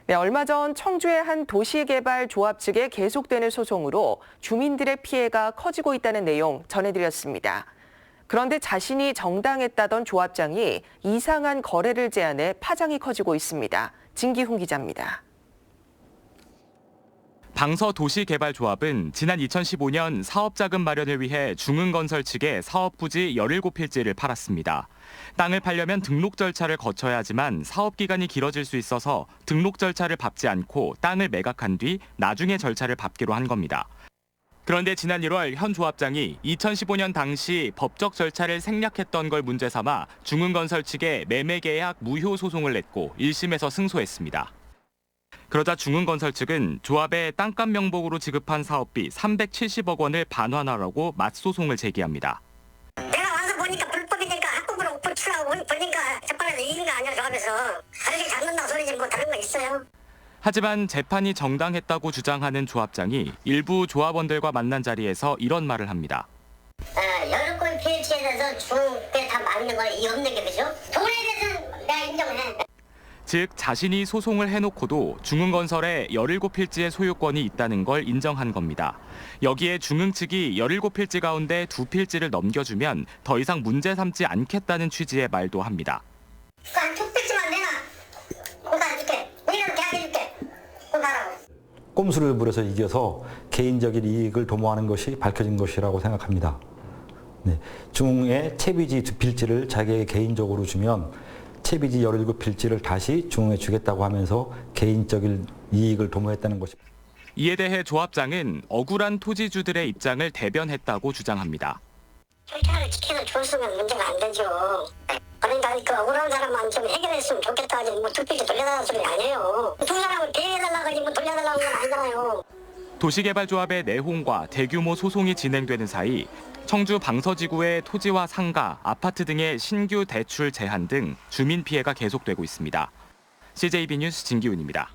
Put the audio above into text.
네, 얼마 전 청주의 한 도시개발조합 측에 계속되는 소송으로 주민들의 피해가 커지고 있다는 내용 전해드렸습니다. 그런데 자신이 정당했다던 조합장이 이상한 거래를 제안해 파장이 커지고 있습니다. 진기훈 기자입니다. 방서도시개발조합은 지난 2015년 사업자금 마련을 위해 중흥건설 측에 사업부지 17필지를 팔았습니다. 땅을 팔려면 등록 절차를 거쳐야 하지만 사업 기간이 길어질 수 있어서 등록 절차를 밟지 않고 땅을 매각한 뒤 나중에 절차를 밟기로 한 겁니다. 그런데 지난 1월 현 조합장이 2015년 당시 법적 절차를 생략했던 걸 문제 삼아 중흥건설 측에 매매계약 무효 소송을 냈고 1심에서 승소했습니다. 그러자 중흥건설 측은 조합에 땅값 명목으로 지급한 사업비 370억 원을 반환하라고 맞소송을 제기합니다. 내가 와서 보니까 불법이니까 합법으로 고치라고 보니까 재판에서 이긴 거 아니야, 조합에서. 다르게 잡는다 소리지 뭐 다른 거 있어요. 하지만 재판이 정당했다고 주장하는 조합장이 일부 조합원들과 만난 자리에서 이런 말을 합니다. 여름권 필지에 대해서 중국에 다 맞는 건 이유 없는 게 그죠? 돈에 대해서는 내가 인정해. 즉 자신이 소송을 해놓고도 중흥건설에 17필지의 소유권이 있다는 걸 인정한 겁니다. 여기에 중흥 측이 17필지 가운데 2필지를 넘겨주면 더 이상 문제 삼지 않겠다는 취지의 말도 합니다. 한 2필지만 내놔. 그거 다 줄게. 우리는 계약해줄게. 그거 가라고. 꼼수를 부려서 이겨서 개인적인 이익을 도모하는 것이 밝혀진 것이라고 생각합니다. 네, 중흥의 채비지 2필지를 자기에게 개인적으로 주면 채비지 17필지를 다시 중흥에 주겠다고 하면서 개인적인 이익을 도모했다는 것입니다. 이에 대해 조합장은 억울한 토지주들의 입장을 대변했다고 주장합니다. 절차를 지켜서 줬으면 문제가 안 되죠. 그러니까 그 억울한 사람만 좀 해결했으면 좋겠다 하지 뭐 2필지 돌려달라는 소리 아니에요. 두 사람을 대해달라고 하지 뭐 돌려달라는 건 아니잖아요. 도시개발조합의 내홍과 대규모 소송이 진행되는 사이 청주 방서지구의 토지와 상가, 아파트 등의 신규 대출 제한 등 주민 피해가 계속되고 있습니다. CJB 뉴스 진기훈입니다.